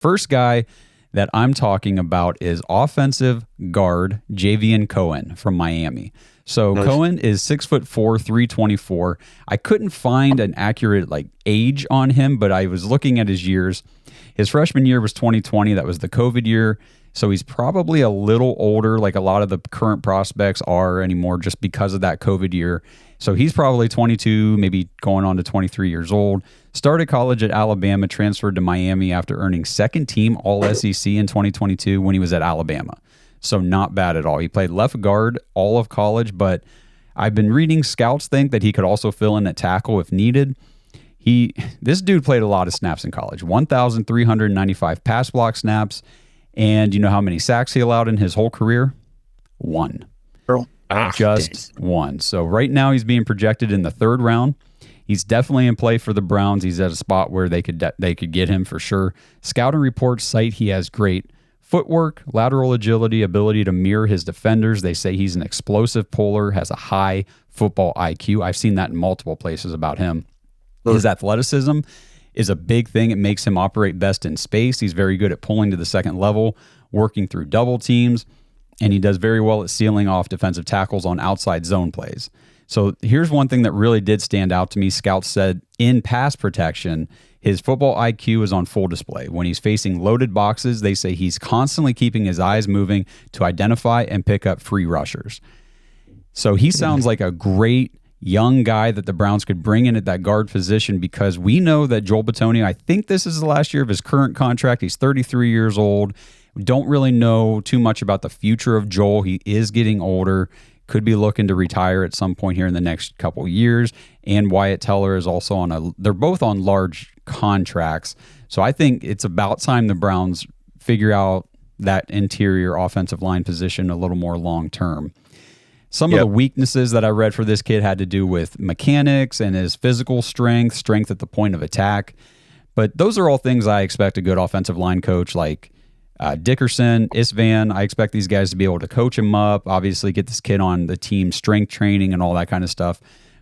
First guy that I'm talking about is offensive guard Javion Cohen from Miami. So Nice. Cohen is 6'4", 324. I couldn't find an accurate age on him, but I was looking at his years. His freshman year was 2020. That was the COVID year. So he's probably a little older, like a lot of the current prospects are anymore, just because of that COVID year. So he's probably 22, maybe going on to 23 years old. Started college at Alabama, transferred to Miami after earning second team All-SEC in 2022 when he was at Alabama. So not bad at all. He played left guard all of college, but I've been reading scouts think that he could also fill in at tackle if needed. This dude played a lot of snaps in college, 1,395 pass block snaps. And you know how many sacks he allowed in his whole career? 1. Just 1. So right now he's being projected in the 3rd round. He's definitely in play for the Browns. He's at a spot where they could get him for sure. Scouting reports cite he has great footwork, lateral agility, ability to mirror his defenders. They say he's an explosive puller, has a high football IQ. I've seen that in multiple places about him. His athleticism is a big thing. It makes him operate best in space. He's very good at pulling to the second level, working through double teams, and he does very well at sealing off defensive tackles on outside zone plays. So here's one thing that really did stand out to me. Scouts said in pass protection, his football IQ is on full display. When he's facing loaded boxes, they say he's constantly keeping his eyes moving to identify and pick up free rushers. So he sounds like a great young guy that the Browns could bring in at that guard position, because we know that Joel Bitonio, I think this is the last year of his current contract. He's 33 years old. We don't really know too much about the future of Joel. He is getting older, could be looking to retire at some point here in the next couple years. And Wyatt Teller is also they're both on large contracts. So I think it's about time the Browns figure out that interior offensive line position a little more long term. Some of the weaknesses that I read for this kid had to do with mechanics and his physical strength at the point of attack. But those are all things I expect a good offensive line coach like Dickerson, Isvan. I expect these guys to be able to coach him up, obviously get this kid on the team strength training and all that kind of stuff.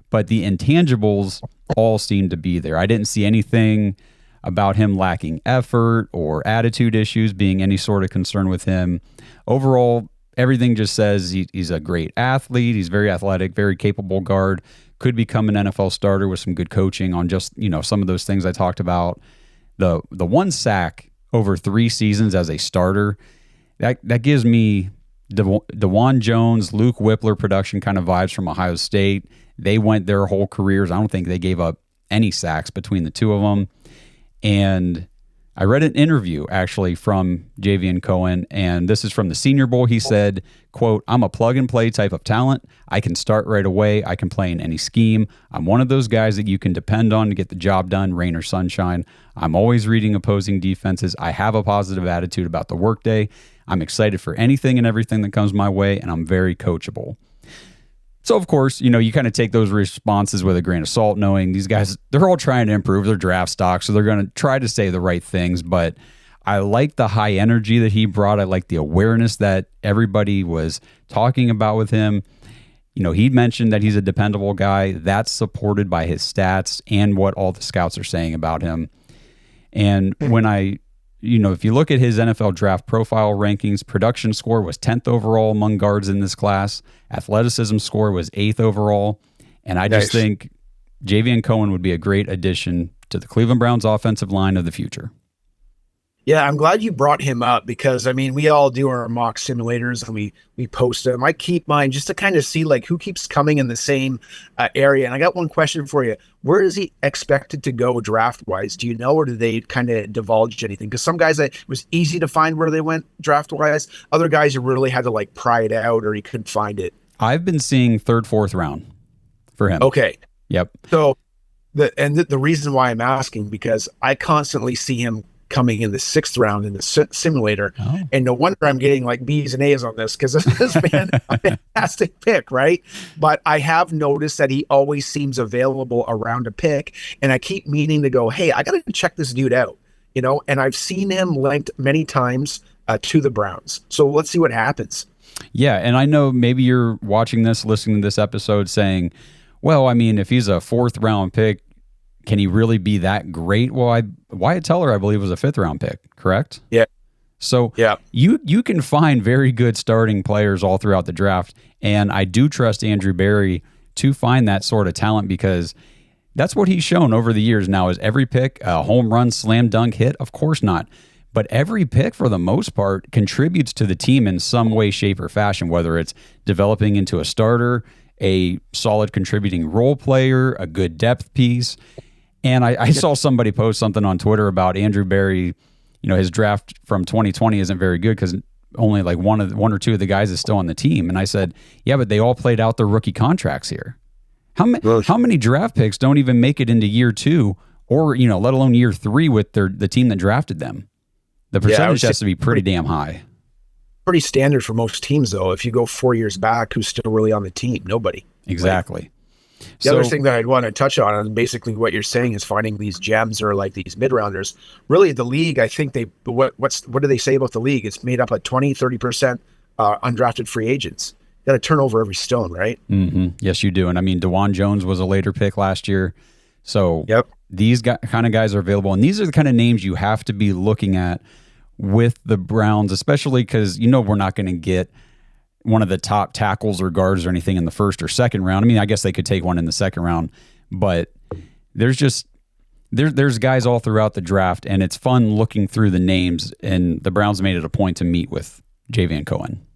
But the intangibles all seem to be there. I didn't see anything about him lacking effort or attitude issues being any sort of concern with him. Overall, everything just says he's a great athlete. He's very athletic, very capable guard. Could become an NFL starter with some good coaching on just, some of those things I talked about. The 1 sack over 3 seasons as a starter, that gives me DeJuan Jones, Luke Whippler production kind of vibes from Ohio State. They went their whole careers. I don't think they gave up any sacks between the two of them. And I read an interview actually from Javion Cohen, and this is from the Senior Bowl. He said, quote, "I'm a plug and play type of talent. I can start right away. I can play in any scheme. I'm one of those guys that you can depend on to get the job done, rain or sunshine. I'm always reading opposing defenses. I have a positive attitude about the workday. I'm excited for anything and everything that comes my way, and I'm very coachable." So, of course, you kind of take those responses with a grain of salt, knowing these guys, they're all trying to improve their draft stock, so they're going to try to say the right things. But I like the high energy that he brought. I like the awareness that everybody was talking about with him. He mentioned that he's a dependable guy. That's supported by his stats and what all the scouts are saying about him. And when if you look at his NFL draft profile rankings, production score was 10th overall among guards in this class. Athleticism score was 8th overall. And I just think Javion Cohen would be a great addition to the Cleveland Browns offensive line of the future. Yeah, I'm glad you brought him up because, we all do our mock simulators and we post them. I keep mine just to kind of see who keeps coming in the same area. And I got one question for you. Where is he expected to go draft-wise? Do you know, or do they kind of divulge anything? Because some guys, it was easy to find where they went draft-wise. Other guys, you really had to pry it out or you couldn't find it. I've been seeing 3rd, 4th round for him. Okay. Yep. So, the reason why I'm asking, because I constantly see him coming in the 6th round in the simulator. Oh. And no wonder I'm getting B's and A's on this because this has been a fantastic pick, right? But I have noticed that he always seems available around a pick. And I keep meaning to go, hey, I got to check this dude out, and I've seen him linked many times to the Browns. So let's see what happens. Yeah. And I know maybe you're watching this, listening to this episode saying, well, if he's a 4th round pick, can he really be that great? Well, Wyatt Teller, I believe, was a 5th-round pick, correct? Yeah. So yeah, you can find very good starting players all throughout the draft, and I do trust Andrew Berry to find that sort of talent because that's what he's shown over the years. Now, is every pick a home run, slam dunk hit? Of course not. But every pick, for the most part, contributes to the team in some way, shape, or fashion, whether it's developing into a starter, a solid contributing role player, a good depth piece. And I saw somebody post something on Twitter about Andrew Berry. You know, his draft from 2020 isn't very good because only like one or two of the guys is still on the team. And I said, yeah, but they all played out their rookie contracts here. How many draft picks don't even make it into year 2 or, you know, let alone year 3 with the team that drafted them? The percentage has to be pretty damn high. Pretty standard for most teams, though. If you go 4 years back, who's still really on the team? Nobody. Exactly. Like, the other thing that I'd want to touch on, and basically what you're saying is finding these gems or like these mid-rounders. Really, the league, I think what do they say about the league? It's made up of 30% undrafted free agents. You got to turn over every stone, right? Mm-hmm. Yes, you do. And I mean, DeJuan Jones was a later pick last year. So these kind of guys are available. And these are the kind of names you have to be looking at with the Browns, especially because, you know, we're not going to get one of the top tackles or guards or anything in the 1st or 2nd round. I mean, I guess they could take one in the 2nd round, but there's guys all throughout the draft, and it's fun looking through the names, and the Browns made it a point to meet with Javion Cohen.